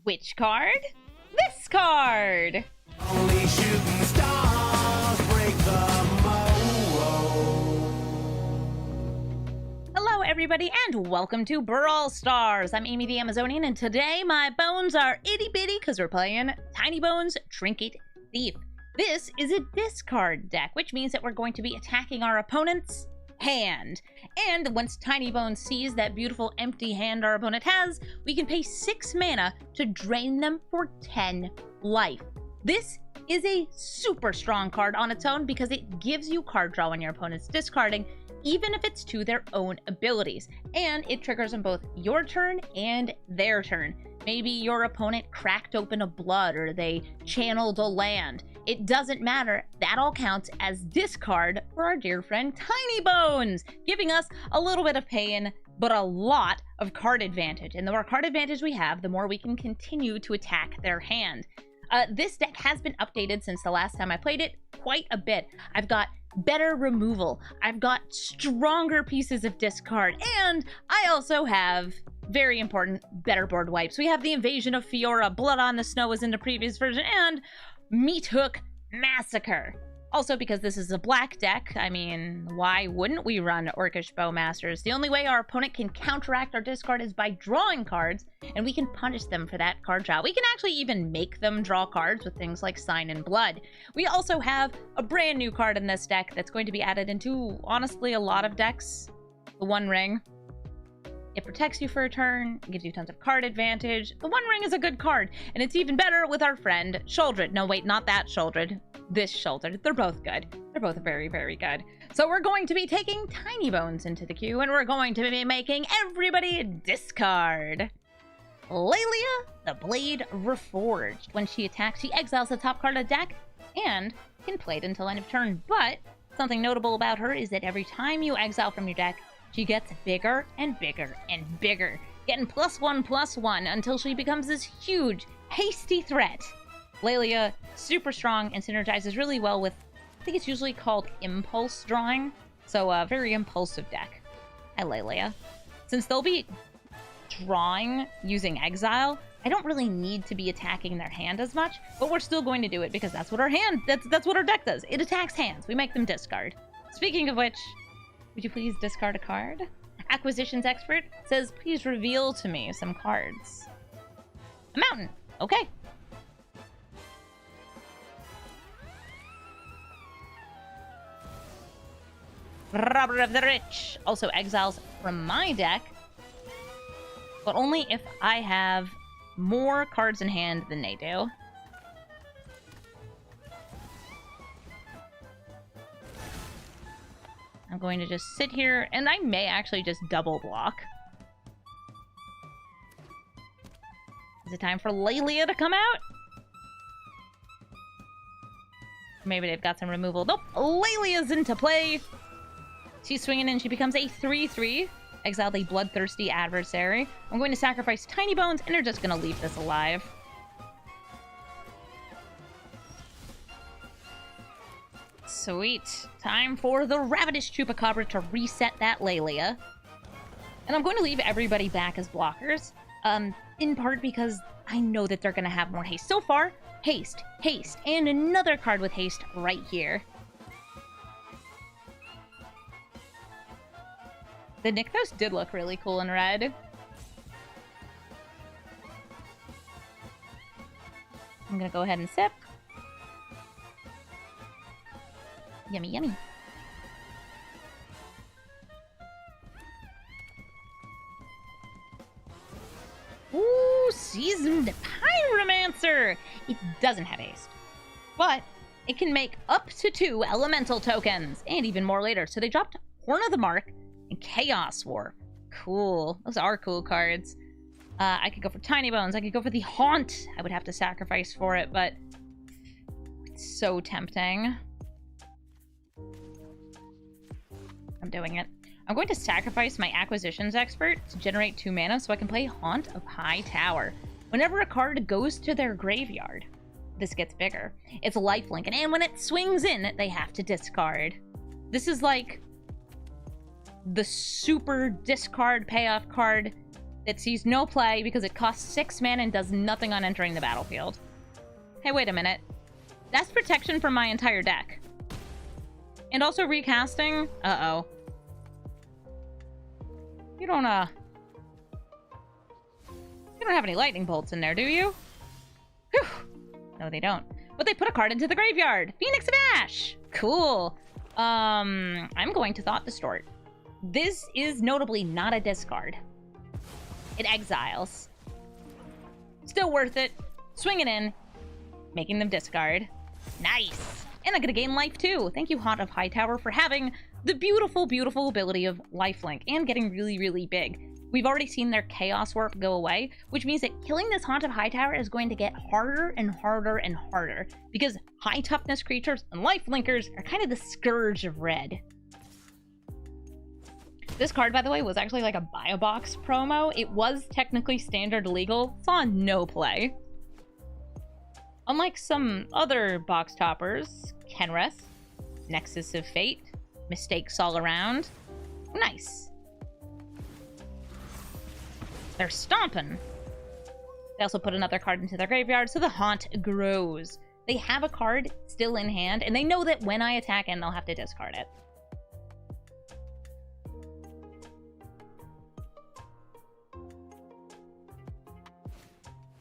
Which card? This card! Only shooting stars break the mold. Hello everybody and welcome to Brawl Stars. I'm Amy the Amazonian and today my bones are itty bitty because we're playing Tinybones Trinket Thief. This is a discard deck, which means that we're going to be attacking our opponent's hand. And once Tinybones sees that beautiful empty hand our opponent has, we can pay 6 mana to drain them for 10 life. This is a super strong card on its own because it gives you card draw when your opponent's discarding, even if it's to their own abilities. And it triggers on both your turn and their turn. Maybe your opponent cracked open a blood or they channeled a land. It doesn't matter. That all counts as discard for our dear friend Tinybones, giving us a little bit of pain, but a lot of card advantage. And the more card advantage we have, the more we can continue to attack their hand. This deck has been updated since the last time I played it quite a bit. I've got better removal. I've got stronger pieces of discard. And I also have, very important, better board wipes. We have the Invasion of Fiora, Blood on the Snow was in the previous version, and Meat Hook Massacre. Also, because this is a black deck, I mean, why wouldn't we run Orcish Bowmasters? The only way our opponent can counteract our discard is by drawing cards, and we can punish them for that card draw. We can actually even make them draw cards with things like Sign in Blood. We also have a brand new card in this deck that's going to be added into, honestly, a lot of decks. The One Ring. It protects you for a turn, it gives you tons of card advantage. The One Ring is a good card, and it's even better with our friend Sheoldred. No, wait, not that Sheoldred. This Sheoldred. They're both good. They're both very, very good. So we're going to be taking Tinybones into the queue, and we're going to be making everybody discard. Lelia, the Blade Reforged. When she attacks, she exiles the top card of the deck and can play it until end of turn. But something notable about her is that every time you exile from your deck, she gets bigger and bigger and bigger, getting +1/+1 until she becomes this huge, hasty threat. Lelia, super strong and synergizes really well with, I think it's usually called impulse drawing, so a very impulsive deck. I Lelia. Since they'll be drawing using exile, I don't really need to be attacking their hand as much, but we're still going to do it because that's what our hand, that's what our deck does. It attacks hands. We make them discard. Speaking of which, would you please discard a card? Acquisitions Expert says, please reveal to me some cards. A mountain. Okay. Robber of the Rich also exiles from my deck, but only if I have more cards in hand than they do. I'm going to just sit here, and I may actually just double block. Is it time for Lelia to come out? Maybe they've got some removal. Nope, Lelia's into play. She's swinging in, she becomes a 3/3. Exile the bloodthirsty adversary. I'm going to sacrifice Tinybones, and they're just going to leave this alive. Sweet. Time for the Ravenous Chupacabra to reset that Lelia. And I'm going to leave everybody back as blockers. In part because I know that they're going to have more haste. So far, haste, haste, and another card with haste right here. The Nykthos did look really cool in red. I'm going to go ahead and sip. Yummy, yummy. Ooh, Seasoned Pyromancer! It doesn't have haste, but it can make up to 2 elemental tokens, and even more later. So they dropped Horn of the Mark and Chaos War. Cool. Those are cool cards. I could go for Tinybones. I could go for the Haunt. I would have to sacrifice for it, but it's so tempting. I'm doing it. I'm going to sacrifice my Acquisitions Expert to generate 2 mana so I can play Haunt of Hightower. Whenever a card goes to their graveyard, this gets bigger. It's lifelink, and when it swings in, they have to discard. This is like the super discard payoff card that sees no play because it costs 6 mana and does nothing on entering the battlefield. Hey, wait a minute. That's protection from my entire deck. And also recasting? Uh-oh. You don't have any lightning bolts in there, do you? Whew. No, they don't. But they put a card into the graveyard. Phoenix of Ash. Cool. I'm going to Thought Distort. This is notably not a discard. It exiles. Still worth it. Swing it in. Making them discard. Nice. And I'm gonna gain life too. Thank you, Haunt of Hightower, for having the beautiful, beautiful ability of lifelink and getting really, really big. We've already seen their Chaos Warp go away, which means that killing this Haunt of Hightower is going to get harder and harder and harder because high toughness creatures and lifelinkers are kind of the scourge of red. This card, by the way, was actually like a buy a box promo. It was technically standard legal. Saw no play. Unlike some other box toppers, Kenrith, Nexus of Fate, mistakes all around. Nice. They're stomping. They also put another card into their graveyard, so the haunt grows. They have a card still in hand, and they know that when I attack in, they'll have to discard it.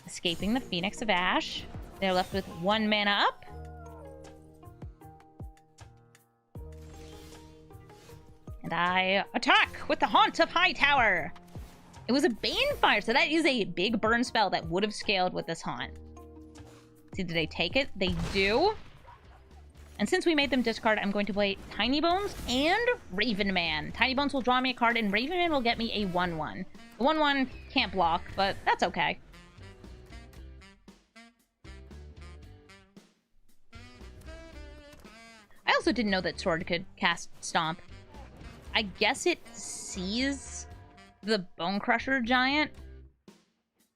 Escaping the Phoenix of Ash. They're left with 1 mana up. And I attack with the Haunt of Hightower. It was a Banefire, so that is a big burn spell that would have scaled with this Haunt. See, did they take it? They do. And since we made them discard, I'm going to play Tinybones and Ravenman. Tinybones will draw me a card, and Ravenman will get me a 1/1. The 1/1 can't block, but that's okay. I also didn't know that Sword could cast Stomp. I guess it sees the Bone Crusher Giant.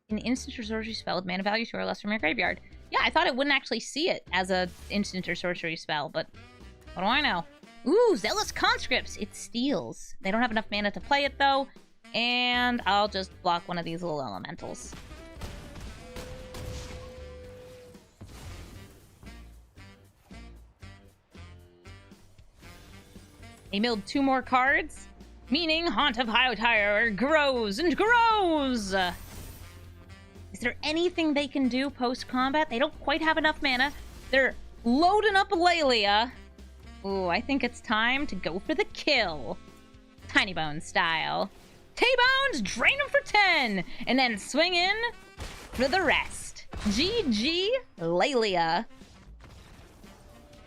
An instant or sorcery spell with mana value 2 or less from your graveyard. Yeah, I thought it wouldn't actually see it as a instant or sorcery spell, but what do I know? Ooh, Zealous Conscripts! It steals. They don't have enough mana to play it, though, and I'll just block one of these little elementals. They milled 2 more cards, meaning Haunt of Hightower grows and grows! Is there anything they can do post-combat? They don't quite have enough mana. They're loading up Lelia. Ooh, I think it's time to go for the kill. Tinybones style. T-Bones, drain them for 10! And then swing in for the rest. GG, Lelia.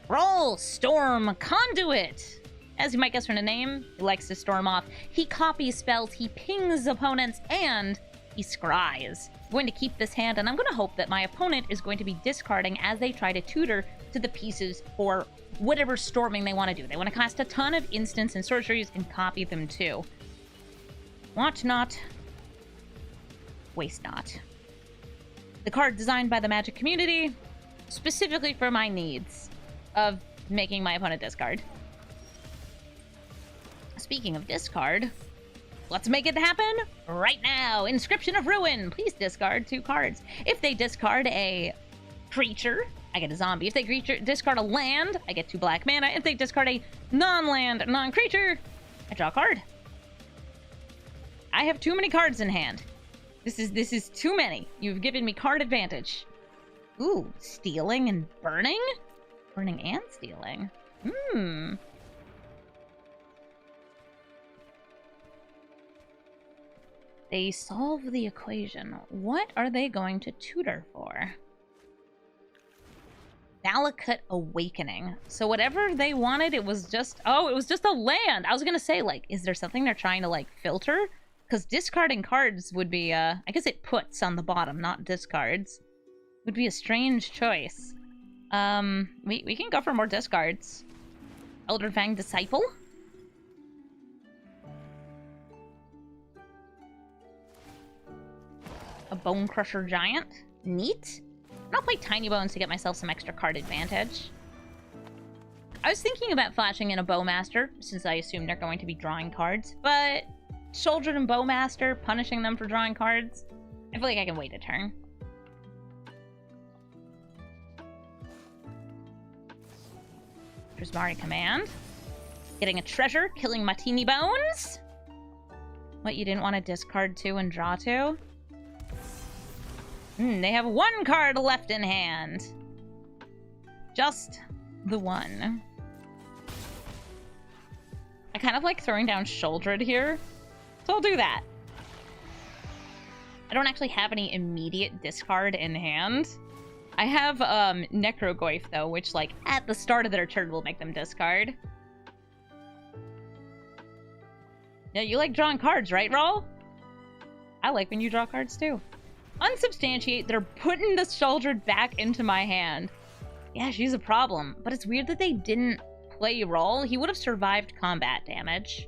Brawl, Storm, Conduit. As you might guess from the name, he likes to storm off. He copies spells, he pings opponents, and he scries. I'm going to keep this hand, and I'm going to hope that my opponent is going to be discarding as they try to tutor to the pieces for whatever storming they want to do. They want to cast a ton of instants and sorceries and copy them too. Want not, waste not. The card designed by the Magic community, specifically for my needs of making my opponent discard. Speaking of discard, let's make it happen right now. Inscription of Ruin. Please discard 2 cards. If they discard a creature, I get a zombie. If they discard a land, I get 2 black mana. If they discard a non-land, non-creature, I draw a card. I have too many cards in hand. This is too many. You've given me card advantage. Ooh, stealing and burning? Burning and stealing. They solve the equation. What are they going to tutor for? Malakut Awakening. So whatever they wanted, it was just... Oh, it was just a land! I was gonna say, like, is there something they're trying to, like, filter? Because discarding cards would be, I guess it puts on the bottom, not discards. Would be a strange choice. We can go for more discards. Elderfang Disciple? A Bone Crusher Giant. Neat. And I'll play Tinybones to get myself some extra card advantage. I was thinking about flashing in a Bowmaster, since I assume they're going to be drawing cards, but Shouldred and Bowmaster, punishing them for drawing cards. I feel like I can wait a turn. Prismari Command. Getting a treasure, killing my Tinybones. What, you didn't want to discard 2 and draw 2? They have 1 card left in hand. Just the 1. I kind of like throwing down Shouldred here, so I'll do that. I don't actually have any immediate discard in hand. I have Necrogoyf though, which like at the start of their turn will make them discard. Yeah, you like drawing cards, right, Rawl? I like when you draw cards too. Unsubstantiate, they're putting the Shouldred back into my hand. Yeah, she's a problem, but it's weird that they didn't play Rawl. He would have survived combat damage.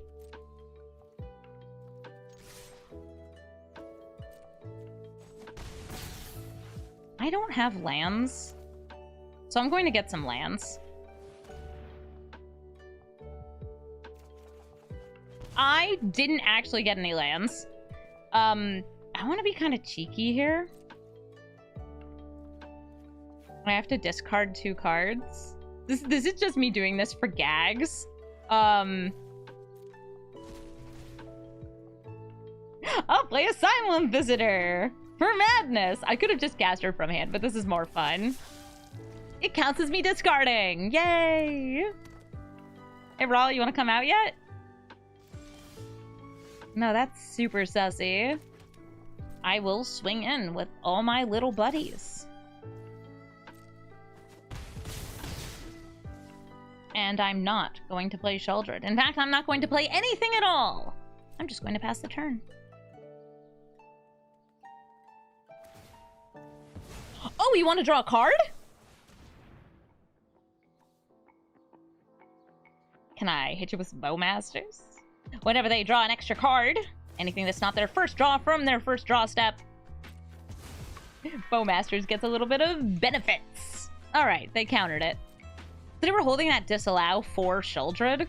I don't have lands, so I'm going to get some lands. I didn't actually get any lands. I want to be kind of cheeky here. I have to discard 2 cards. This is just me doing this for gags. I'll play Asylum Visitor for madness. I could have just cast her from hand, but this is more fun. It counts as me discarding. Yay! Hey, Rawl, you want to come out yet? No, that's super sussy. I will swing in with all my little buddies. And I'm not going to play Shouldred. In fact, I'm not going to play anything at all. I'm just going to pass the turn. Oh, you want to draw a card? Can I hit you with some Bowmasters? Whenever they draw an extra card, anything that's not their first draw from their first draw step, Bowmasters gets a little bit of benefits. Alright, they countered it. So they were holding that disallow for Shouldred.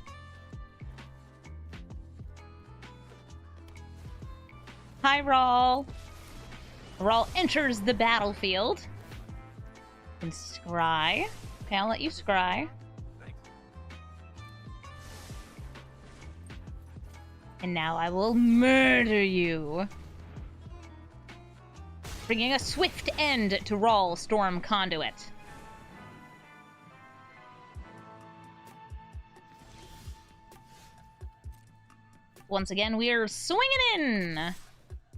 Hi, Rawl. Rawl enters the battlefield. And scry. Okay, I'll let you scry. And now I will murder you. Bringing a swift end to Rawl Storm Conduit. Once again, we are swinging in.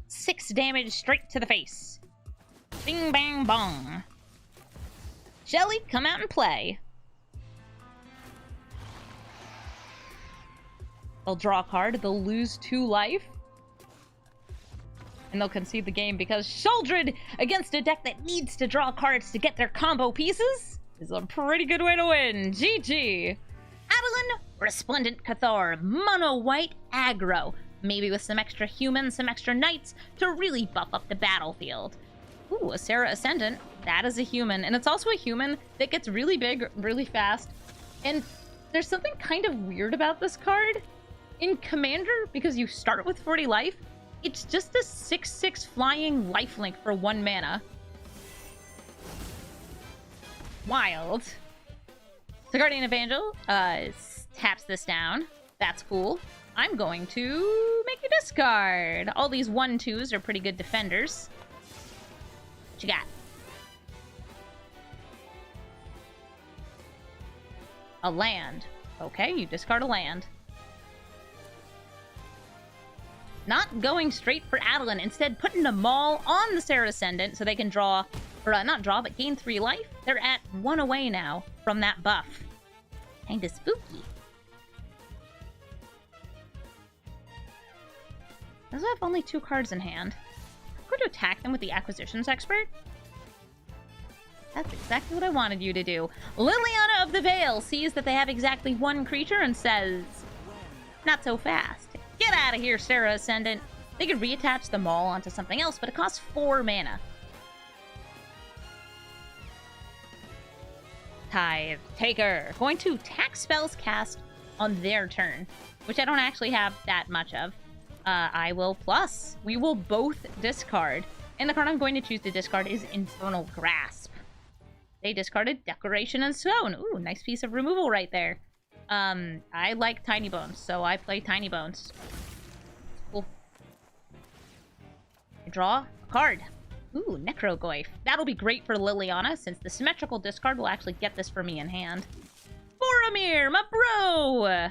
6 damage straight to the face. Bing, bang, bong. Shelly, come out and play. They'll draw a card, they'll lose 2 life. And they'll concede the game because Shouldred against a deck that needs to draw cards to get their combo pieces is a pretty good way to win. GG. Adeline, Resplendent Cathar, mono white aggro. Maybe with some extra humans, some extra knights to really buff up the battlefield. Ooh, a Sarah Ascendant. That is a human. And it's also a human that gets really big, really fast. And there's something kind of weird about this card. In Commander, because you start with 40 life, it's just a 6/6 flying lifelink for 1 mana. Wild. So Guardian Evangel taps this down. That's cool. I'm going to make you discard. All these 1/2s are pretty good defenders. What you got? A land. Okay, you discard a land. Not going straight for Adeline, instead putting a Maul on the Sarah Ascendant so they can draw, or not draw, but gain 3 life. They're at 1 away now from that buff. Kinda spooky. Those have only 2 cards in hand. I'm going to attack them with the Acquisitions Expert. That's exactly what I wanted you to do. Liliana of the Veil sees that they have exactly 1 creature and says, not so fast. Get out of here, Sarah Ascendant. They could reattach the Maul onto something else, but it costs 4 mana. Tithe Taker. Going to tax spells cast on their turn, which I don't actually have that much of. I will plus. We will both discard. And the card I'm going to choose to discard is Infernal Grasp. They discarded Decoration and Stone. Ooh, nice piece of removal right there. I like Tinybones, so I play Tinybones. Cool. I draw a card. Ooh, Necrogoyf. That'll be great for Liliana, since the symmetrical discard will actually get this for me in hand. Boromir, my bro!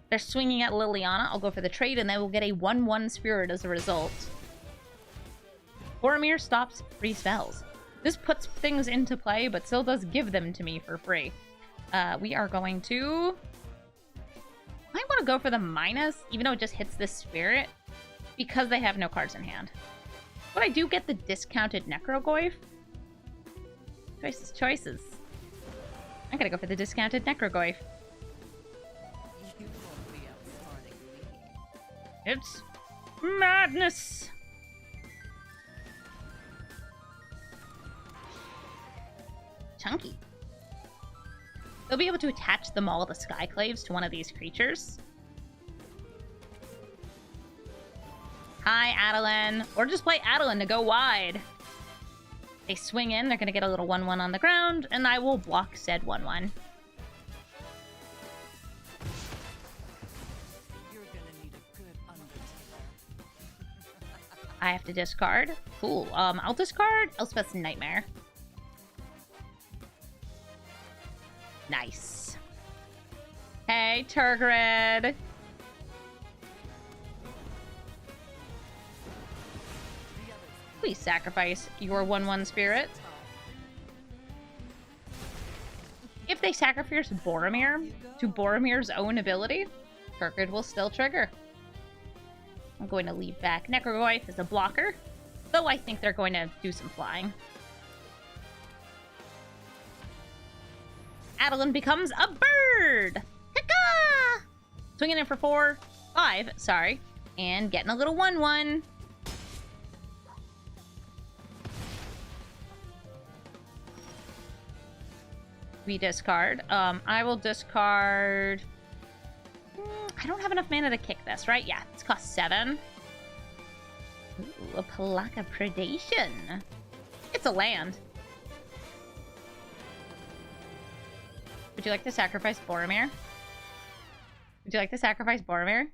They're swinging at Liliana. I'll go for the trade, and then we'll get a 1/1 Spirit as a result. Boromir stops free spells. This puts things into play, but still does give them to me for free. We are going to... I want to go for the minus, even though it just hits this Spirit, because they have no cards in hand. But I do get the discounted Necrogoyf. Choices, choices. I'm gonna go for the discounted Necrogoyf. It's madness! Chunky. They'll be able to attach the Maul of the Skyclaves to one of these creatures. Hi, Adeline. Or just play Adeline to go wide. They swing in, they're going to get a little 1/1 on the ground, and I will block said 1/1. I have to discard. Cool. I'll discard Elspeth's Nightmare. Nice. Hey, Turgid. Please sacrifice your 1/1 Spirit. If they sacrifice Boromir to Boromir's own ability, Turgid will still trigger. I'm going to leave back Necrogoyf as a blocker, though I think they're going to do some flying. Adeline becomes a bird! Caca! Swinging in for 5, sorry. And getting a little 1/1. We discard. I will discard... I don't have enough mana to kick this, right? Yeah, it's cost 7. Ooh, a Plaque of Predation. It's a land. Would you like to sacrifice Boromir? Would you like to sacrifice Boromir?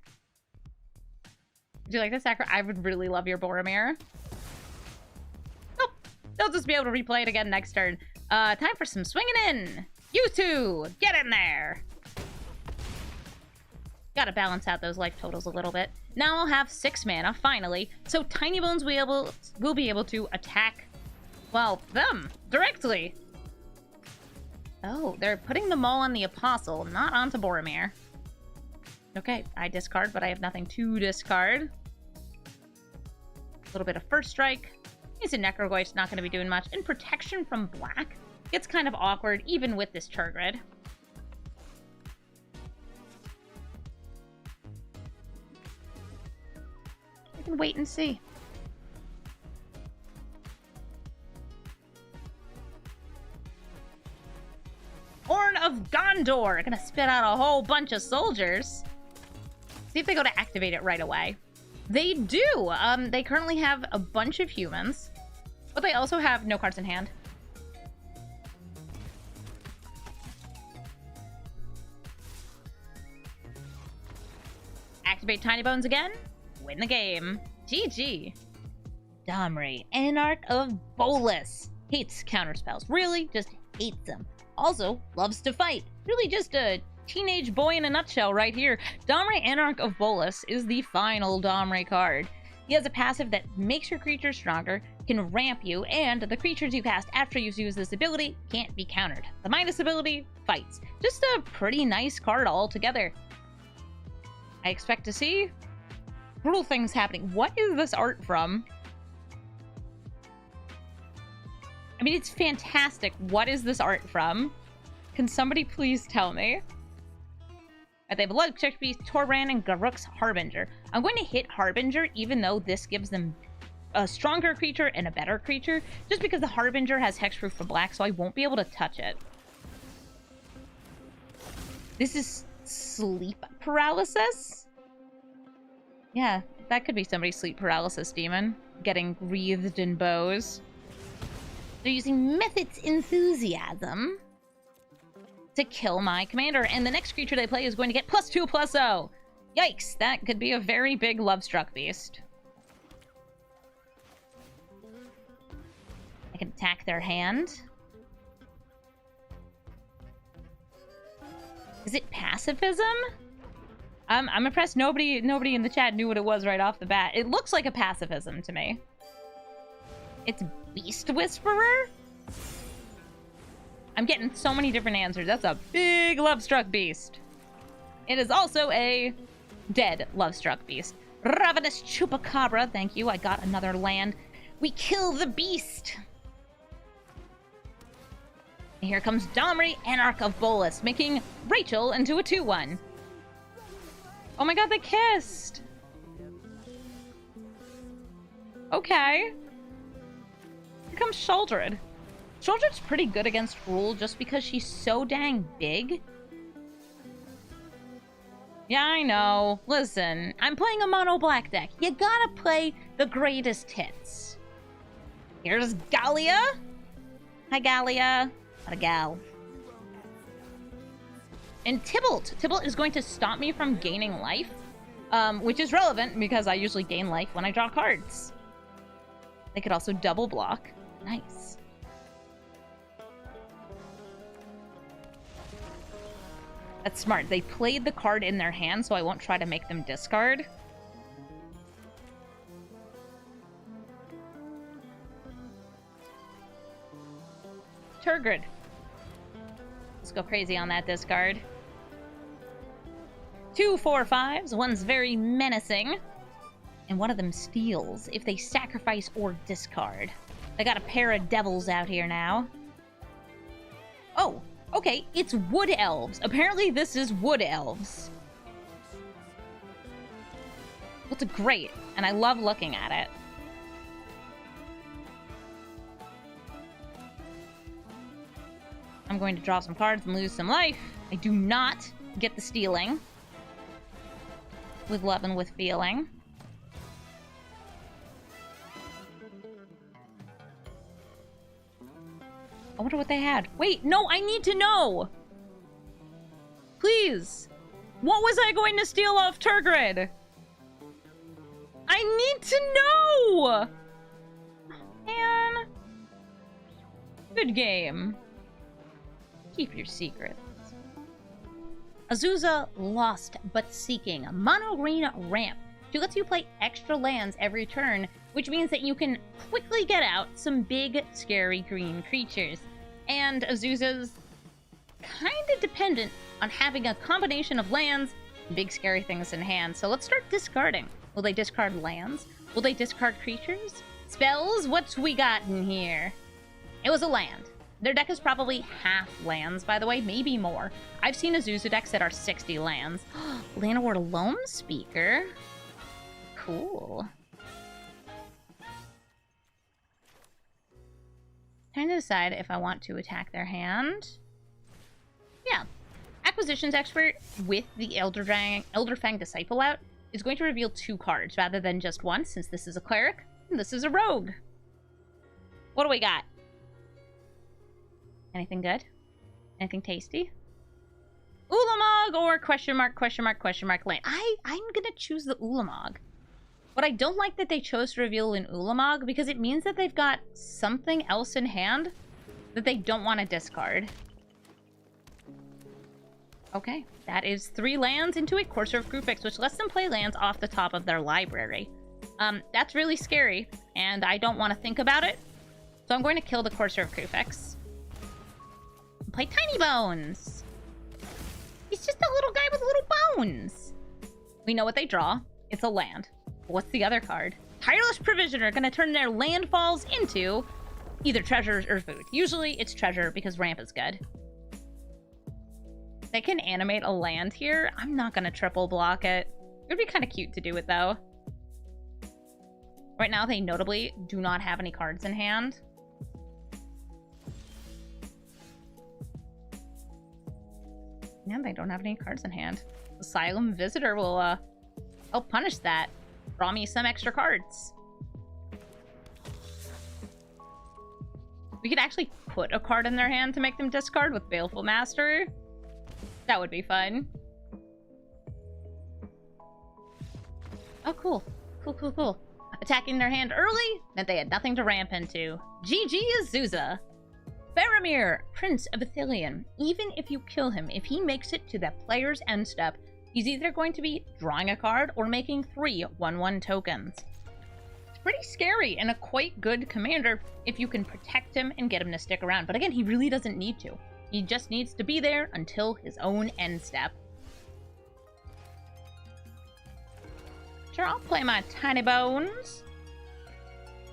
Would you like to sacrifice... I would really love your Boromir. Nope. They'll just be able to replay it again next turn. Time for some swinging in. You two, get in there. Gotta balance out those life totals a little bit. Now I'll have 6 mana, finally. So Tinybones will be able to attack, well, them directly. Oh, they're putting the Maul on the Apostle, not onto Boromir. Okay, I discard, but I have nothing to discard. A little bit of First Strike. He's a Necrogoyf's not going to be doing much. And Protection from Black gets kind of awkward, even with this Turgid. We can wait and see. Horn of Gondor! Gonna spit out a whole bunch of soldiers. See if they go to activate it right away. They do! They currently have a bunch of humans, but they also have no cards in hand. Activate Tinybones again. Win the game. GG. Domri, Anarch of Bolas. Hates counterspells. Really? Just hates them. Also, loves to fight. Really just a teenage boy in a nutshell right here. Domri, Anarch of Bolas is the final Domri card. He has a passive that makes your creature stronger, can ramp you, and the creatures you cast after you've used this ability can't be countered. The minus ability fights. Just a pretty nice card altogether. I expect to see brutal things happening. What is this art from? I mean, it's fantastic. What is this art from? Can somebody please tell me? They have Blood Beast, Torbrand, and Garruk's Harbinger. I'm going to hit Harbinger, even though this gives them a stronger creature and a better creature, just because the Harbinger has Hexproof for black, so I won't be able to touch it. This is sleep paralysis? Yeah, that could be somebody's sleep paralysis demon. Getting wreathed in bows. They're using Method's Enthusiasm to kill my commander, and the next creature they play is going to get +2/+0. Yikes, that could be a very big Lovestruck Beast. I can attack their hand. Is it pacifism? I'm impressed nobody in the chat knew what it was right off the bat. It looks like a pacifism to me. It's Beast Whisperer? I'm getting so many different answers. That's a big Lovestruck Beast. It is also a dead Lovestruck Beast. Ravenous Chupacabra, thank you. I got another land. We kill the beast. And here comes Domri, Anarch of Bolas, making Rachel into a 2/1. Oh my god, they kissed! Okay. Here comes Sheoldred. Sheoldred's pretty good against Rule just because she's so dang big. Yeah, I know. Listen, I'm playing a mono black deck. You gotta play the greatest hits. Here's Gallia. Hi, Gallia. What a gal. And Tybalt. Tybalt is going to stop me from gaining life, which is relevant because I usually gain life when I draw cards. They could also double block. Nice. That's smart. They played the card in their hand, so I won't try to make them discard. Turgid. Let's go crazy on that discard. 2 4/5s. One's very menacing. And one of them steals if they sacrifice or discard. They got a pair of devils out here now. Oh, okay. It's Wood Elves. Apparently this is Wood Elves. Looks great, and I love looking at it. I'm going to draw some cards and lose some life. I do not get the stealing. With love and with feeling. I wonder what they had. Wait, no, I need to know! Please! What was I going to steal off Turgid? I need to know! Man. Good game. Keep your secrets. Azusa Lost But Seeking. Mono green ramp. She lets you play extra lands every turn, which means that you can quickly get out some big, scary green creatures. And Azusa's kind of dependent on having a combination of lands and big, scary things in hand. So let's start discarding. Will they discard lands? Will they discard creatures? Spells? What's we got in here? It was a land. Their deck is probably half lands, by the way, maybe more. I've seen Azusa decks that are 60 lands. Llanowar Loam Speaker. Cool. Trying to decide if I want to attack their hand. Yeah. Acquisitions Expert with the Elderfang Disciple out is going to reveal 2 cards rather than just one, since this is a cleric and this is a rogue. What do we got? Anything good? Anything tasty? Ulamog or question mark land. I'm gonna choose the Ulamog. But I don't like that they chose to reveal an Ulamog because it means that they've got something else in hand that they don't want to discard. Okay, that is 3 lands into a Courser of Kruphix, which lets them play lands off the top of their library. That's really scary, and I don't want to think about it. So I'm going to kill the Courser of Kruphix. Play Tinybones. He's just a little guy with little bones. We know what they draw. It's a land. But what's the other card? Tireless Provisioner, gonna turn their landfalls into either treasures or food. Usually it's treasure because ramp is good. They can animate a land here. I'm not gonna triple block it. It would be kind of cute to do it though. Right now they notably do not have any cards in hand. Yeah, they don't have any cards in hand. Asylum Visitor will help punish that. draw me some extra cards. We could actually put a card in their hand to make them discard with Baleful Master. That would be fun. Oh, cool. Cool. Attacking their hand early meant they had nothing to ramp into. GG Azusa. Faramir, Prince of Ithilien. Even if you kill him, if he makes it to the player's end step, he's either going to be drawing a card or making 3 1/1 tokens. It's pretty scary and a quite good commander if you can protect him and get him to stick around. But again, he really doesn't need to. He just needs to be there until his own end step. Sure, I'll play my Tinybones.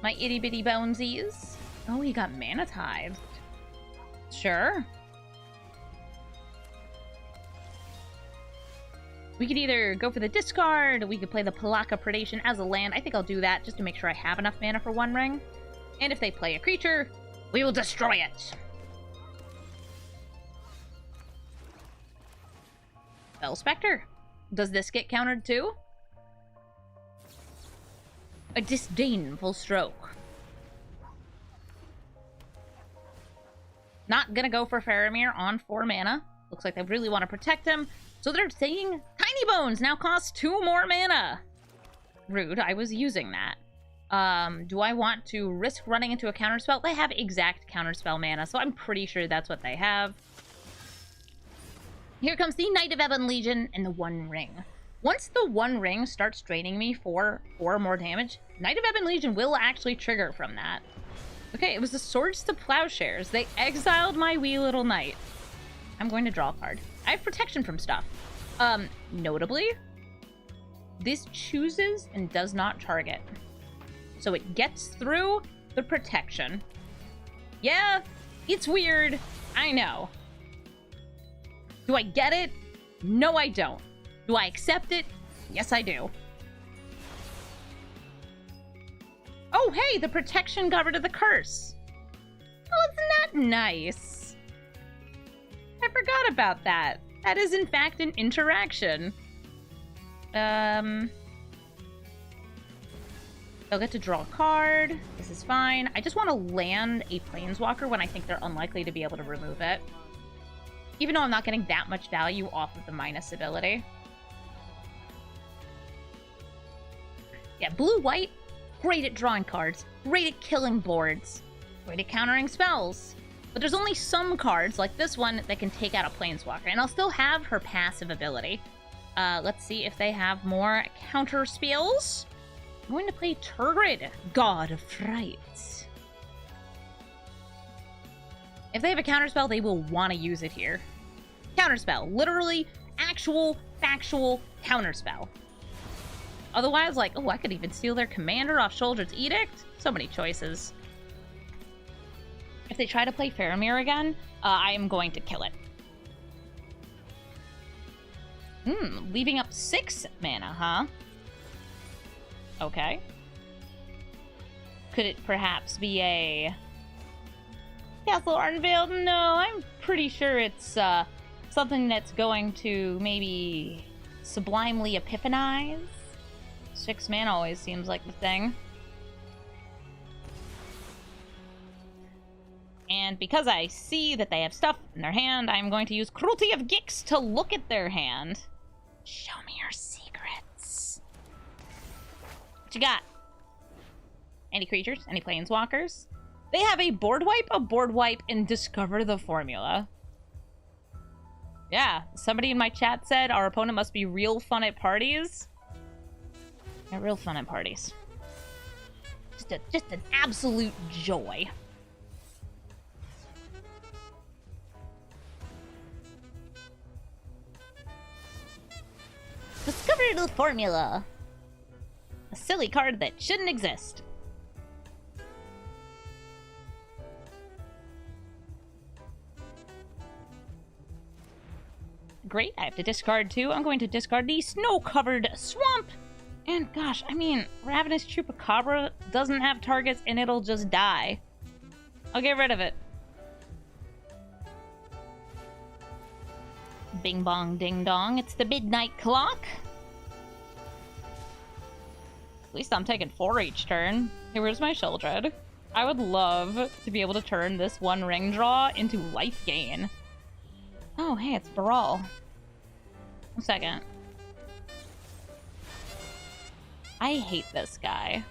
My itty bitty bonesies. Oh, he got mana tithed. Sure. We could either go for the discard, we could play the Palaka Predation as a land. I think I'll do that just to make sure I have enough mana for one ring. And if they play a creature, we will destroy it. Fell Specter. Does this get countered too? A disdainful stroke. Not gonna go for Faramir on 4 mana. Looks like they really want to protect him. So they're saying Tinybones now costs 2 more mana. Rude, I was using that. Do I want to risk running into a counterspell? They have exact counterspell mana, so I'm pretty sure that's what they have. Here comes the Knight of Ebon Legion and the One Ring. Once the One Ring starts draining me for 4 more damage, Knight of Ebon Legion will actually trigger from that. Okay, it was the Swords to Plowshares. They exiled my wee little knight. I'm going to draw a card. I have protection from stuff. Notably, this chooses and does not target. So it gets through the protection. Yeah, it's weird. I know. Do I get it? No, I don't. Do I accept it? Yes, I do. Oh, hey, the protection got rid of the curse. Oh, isn't that nice? I forgot about that. That is, in fact, an interaction. They'll get to draw a card. This is fine. I just want to land a Planeswalker when I think they're unlikely to be able to remove it. Even though I'm not getting that much value off of the minus ability. Yeah, blue-white, great at drawing cards, great at killing boards, great at countering spells. But there's only some cards, like this one, that can take out a Planeswalker, and I'll still have her passive ability. Let's see if they have more counter spells. I'm going to play Turgid, God of Fright. If they have a counterspell, they will want to use it here. Counterspell. Literally, actual, factual counterspell. Otherwise, like, oh, I could even steal their commander off Shoulder's Edict. So many choices. If they try to play Faramir again, I am going to kill it. Leaving up 6 mana, huh? Okay. Could it perhaps be a Castle Unveiled? No, I'm pretty sure it's something that's going to maybe sublimely epiphanize. 6 mana always seems like the thing. And because I see that they have stuff in their hand, I'm going to use Cruelty of Gix to look at their hand. Show me your secrets. What you got? Any creatures? Any planeswalkers? They have a board wipe, and discover the formula. Yeah, somebody in my chat said our opponent must be real fun at parties. Yeah, real fun at parties. Just an absolute joy. Discover the formula. A silly card that shouldn't exist. Great, I have to discard 2. I'm going to discard the Snow-Covered Swamp. And gosh, I mean, Ravenous Chupacabra doesn't have targets and it'll just die. I'll get rid of it. Bing bong ding dong, it's the midnight clock. least I'm taking 4 each turn. Hey, where's my Sheoldred? I would love to be able to turn this one ring draw into life gain. Oh, hey, it's Brawl. 1 second. I hate this guy.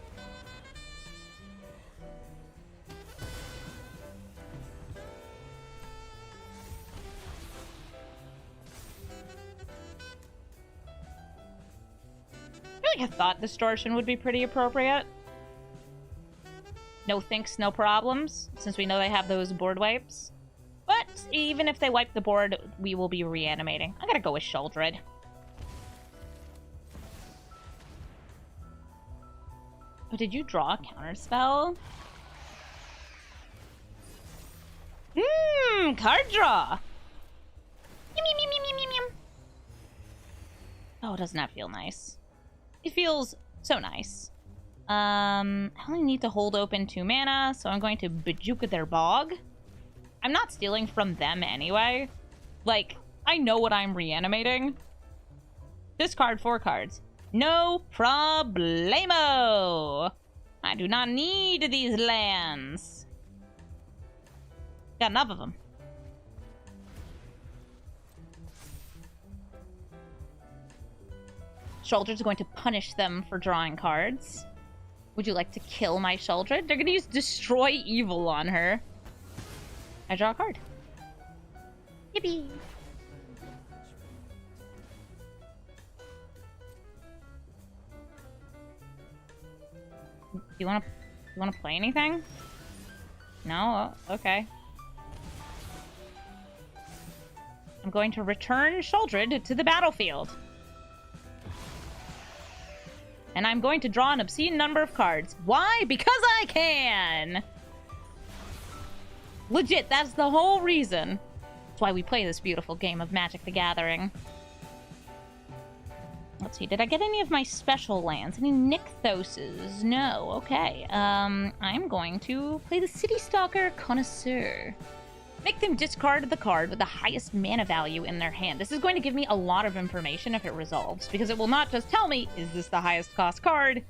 I feel like a Thought Distortion would be pretty appropriate. No thinks, no problems, since we know they have those board wipes. But even if they wipe the board, we will be reanimating. I gotta go with Sheoldred. Oh, did you draw a counterspell? Card draw! Oh, doesn't that feel nice? It feels so nice. I only need to hold open 2 mana, so I'm going to Bojuka Bog. I'm not stealing from them anyway. Like, I know what I'm reanimating. Discard 4 cards. No problemo! I do not need these lands. Got enough of them. Sheoldred's going to punish them for drawing cards. Would you like to kill my Sheoldred? They're going to use Destroy Evil on her. I draw a card. Yippee! You want to play anything? No? Okay. I'm going to return Sheoldred to the battlefield. And I'm going to draw an obscene number of cards. Why? Because I can! Legit, that's the whole reason. That's why we play this beautiful game of Magic the Gathering. Let's see, did I get any of my special lands? Any Nykthoses? No, okay. I'm going to play the City Stalker Connoisseur. Make them discard the card with the highest mana value in their hand. This is going to give me a lot of information if it resolves, because it will not just tell me, is this the highest cost card?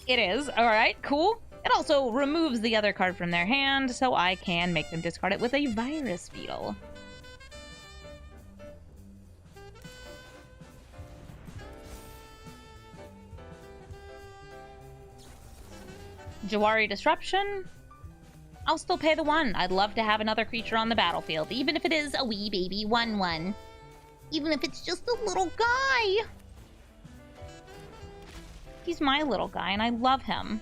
It is. Alright, cool. It also removes the other card from their hand, so I can make them discard it with a Virus Beetle. Jawari Disruption. I'll still pay the 1. I'd love to have another creature on the battlefield, even if it is a wee baby 1/1. Even if it's just a little guy. He's my little guy, and I love him.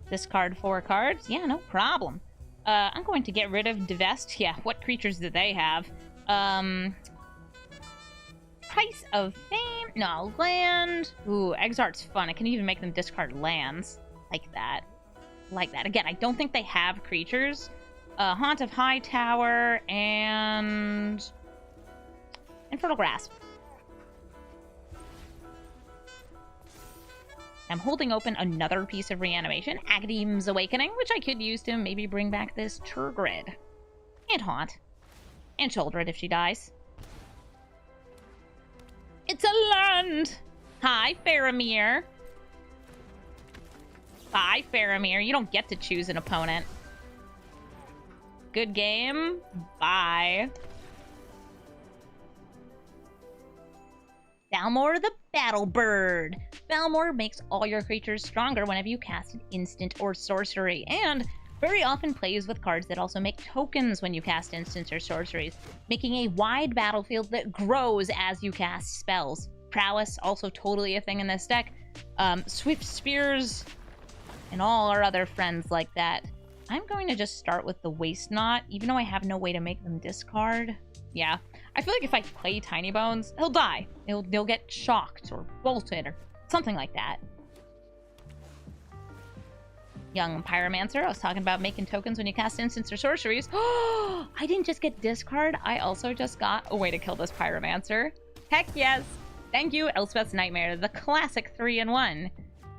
Discard 4 cards? Yeah, no problem. I'm going to get rid of Divest. Yeah, what creatures do they have? Price of Fame? No, land. Ooh, Exarch's fun. I can even make them discard lands. Like that. Like that. Again, I don't think they have creatures. Haunt of Hightower and Infernal Grasp. I'm holding open another piece of reanimation, Agadeem's Awakening, which I could use to maybe bring back this Turgid. And Haunt. And Sheoldred if she dies. It's a land! Hi, Faramir. Bye, Faramir. You don't get to choose an opponent. Good game. Bye. Balmor the Battle Bird. Balmor makes all your creatures stronger whenever you cast an instant or sorcery, and very often plays with cards that also make tokens when you cast instants or sorceries, making a wide battlefield that grows as you cast spells. Prowess, also totally a thing in this deck. Swift Spears, and all our other friends like that. I'm going to just start with the Waste Knot, even though I have no way to make them discard. Yeah, I feel like if I play Tinybones, he'll die. They'll get shocked or bolted or something like that. Young Pyromancer, I was talking about making tokens when you cast instants or sorceries. Oh, I didn't just get discard, I also just got a way to kill this Pyromancer. Heck yes! Thank you, Elspeth's Nightmare, the classic 3-in-1.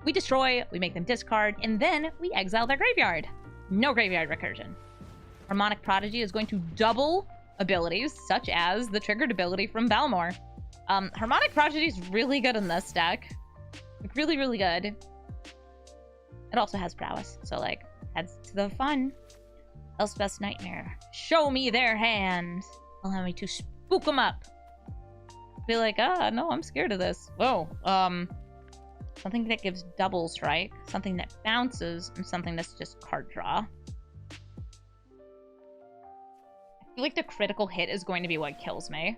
We destroy, we make them discard, and then we exile their graveyard. No graveyard recursion. Harmonic Prodigy is going to double abilities, such as the triggered ability from Balmor. Harmonic Prodigy is really good in this deck. Like, really, really good. It also has prowess, so, like, adds to the fun. Elspeth's Nightmare. Show me their hand. Allow me to spook them up. Be like, no, I'm scared of this. Whoa, something that gives double strike, something that bounces, and something that's just card draw. I feel like the critical hit is going to be what kills me.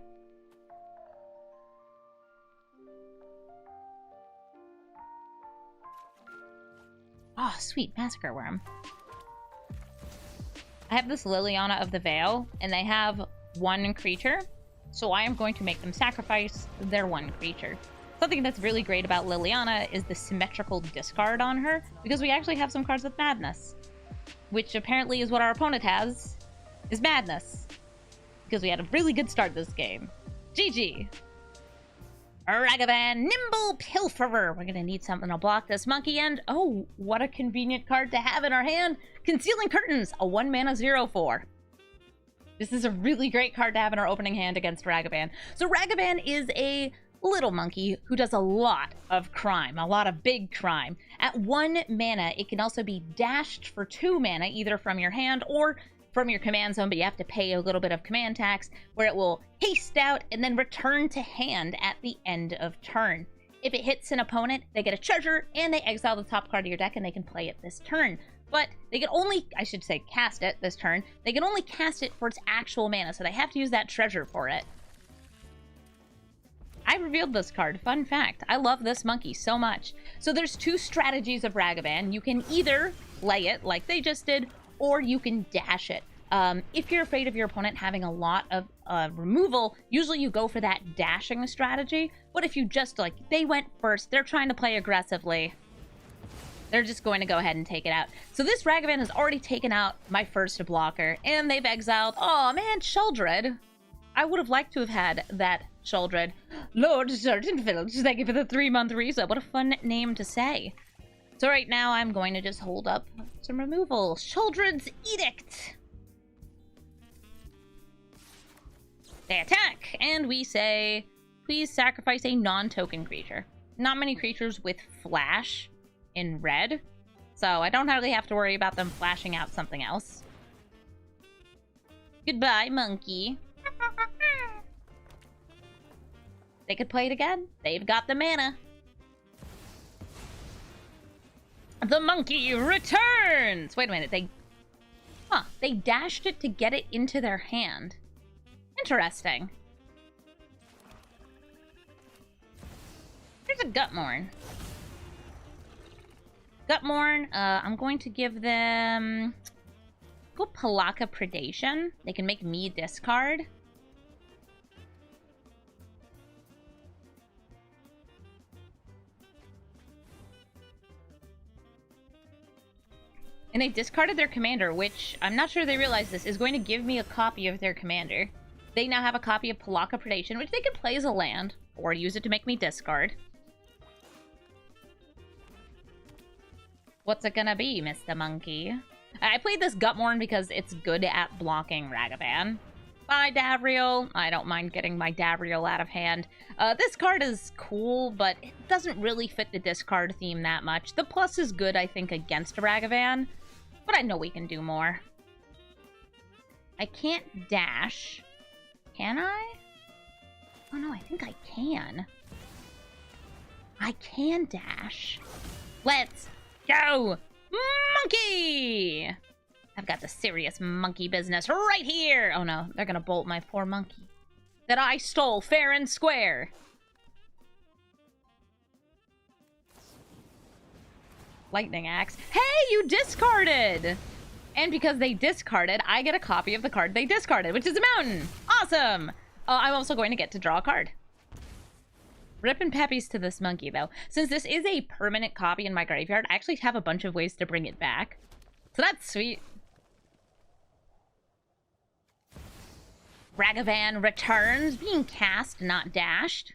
Oh, sweet. Massacre Wurm. I have this Liliana of the Veil, and they have one creature, so I am going to make them sacrifice their one creature. Something that's really great about Liliana is the symmetrical discard on her, because we actually have some cards with Madness, which apparently is what our opponent has, is Madness. Because we had a really good start this game. GG! Ragavan, Nimble Pilferer. We're gonna need something to block this monkey, and oh, what a convenient card to have in our hand. Concealing Curtains, a 1-mana 0/4. This is a really great card to have in our opening hand against Ragavan. So Ragavan is a little monkey who does a lot of crime, a lot of big crime. At 1 mana, it can also be dashed for 2 mana, either from your hand or from your command zone, but you have to pay a little bit of command tax, where it will haste out and then return to hand at the end of turn. If it hits an opponent, they get a treasure, and they exile the top card of your deck, and they can play it this turn. But they can only, I should say, cast it this turn. They can only cast it for its actual mana, so they have to use that treasure for it. I revealed this card. Fun fact. I love this monkey so much. So there's 2 strategies of Ragavan. You can either play it like they just did, or you can dash it. If you're afraid of your opponent having a lot of removal, usually you go for that dashing strategy. But if you just, like, they went first, they're trying to play aggressively, they're just going to go ahead and take it out. So this Ragavan has already taken out my first blocker, and they've exiled, oh man, Sheoldred. I would have liked to have had that Sheoldred. Lord Sergeantfield, thank you for the 3-month reset. What a fun name to say. So right now, I'm going to just hold up some removal. Sheoldred's Edict. They attack, and we say, please sacrifice a non-token creature. Not many creatures with flash in red, so I don't really have to worry about them flashing out something else. Goodbye, monkey. They could play it again. They've got the mana. The monkey returns! Wait a minute, they dashed it to get it into their hand. Interesting. Here's a Gutmorn. Gutmorn, I'm going to give them... Go Palaka Predation. They can make me discard. And they discarded their commander, which, I'm not sure they realize this, is going to give me a copy of their commander. They now have a copy of Palaka Predation, which they can play as a land, or use it to make me discard. What's it gonna be, Mr. Monkey? I played this Gutmorn because it's good at blocking Ragavan. Bye, Davriel. I don't mind getting my Davriel out of hand. This card is cool, but it doesn't really fit the discard theme that much. The plus is good, I think, against Ragavan, but I know we can do more. I can't dash. Can I? Oh no, I think I can. I can dash. Let's go! Monkey! I've got the serious monkey business right here! Oh no, they're gonna bolt my poor monkey that I stole fair and square. Lightning Axe. Hey, you discarded! And because they discarded, I get a copy of the card they discarded, which is a mountain. Awesome! I'm also going to get to draw a card. Rippin' peppies to this monkey, though. Since this is a permanent copy in my graveyard, I actually have a bunch of ways to bring it back. So that's sweet. Ragavan returns, being cast, not dashed.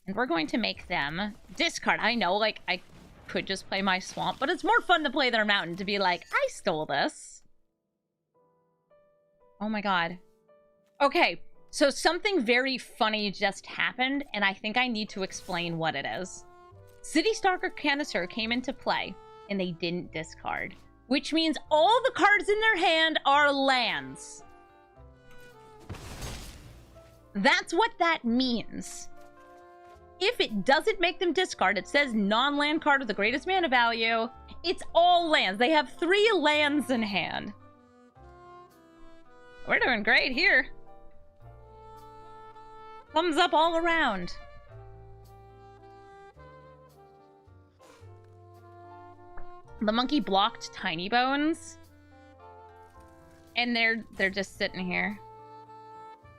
And we're going to make them discard. I know, like, I could just play my swamp, but it's more fun to play their mountain, to be like, I stole this. Oh my god. Okay, So something very funny just happened, and I think I need to explain what it is. City Stalker Canister came into play, and they didn't discard, which means all the cards in their hand are lands. That's what that means. If it doesn't make them discard, it says non-land card with the greatest mana value. It's all lands. They have 3 lands in hand. We're doing great here. Thumbs up all around. The monkey blocked Tinybones. And they're just sitting here.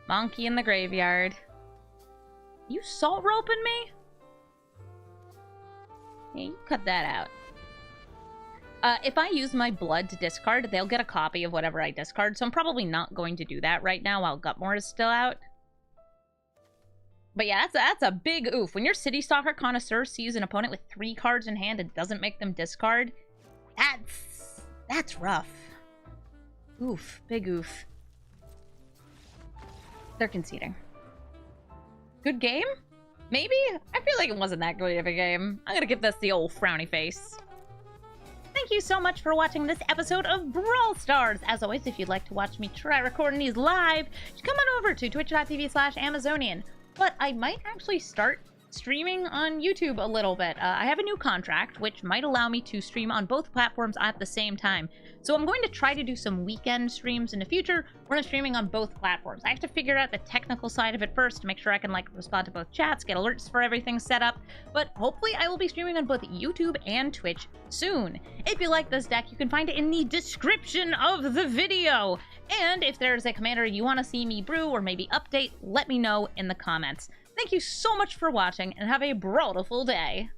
Monkey in the graveyard. You salt roping me? Yeah, you cut that out. If I use my blood to discard, they'll get a copy of whatever I discard, so I'm probably not going to do that right now while Gutmore is still out. But yeah, that's a big oof. When your City Stalker Connoisseur sees an opponent with 3 cards in hand and doesn't make them discard, that's rough. Oof, big oof. They're conceding. Good game? Maybe? I feel like it wasn't that good of a game. I'm gonna give this the old frowny face. Thank you so much for watching this episode of Brawl Stars. As always, if you'd like to watch me try recording these live, just come on over to twitch.tv/Amazonian. But I might actually start streaming on YouTube a little bit. I have a new contract, which might allow me to stream on both platforms at the same time. So I'm going to try to do some weekend streams in the future when I'm streaming on both platforms. I have to figure out the technical side of it first to make sure I can respond to both chats, get alerts for everything set up. But hopefully I will be streaming on both YouTube and Twitch soon. If you like this deck, you can find it in the description of the video. And if there's a commander you want to see me brew or maybe update, let me know in the comments. Thank you so much for watching, and have a brawlful day.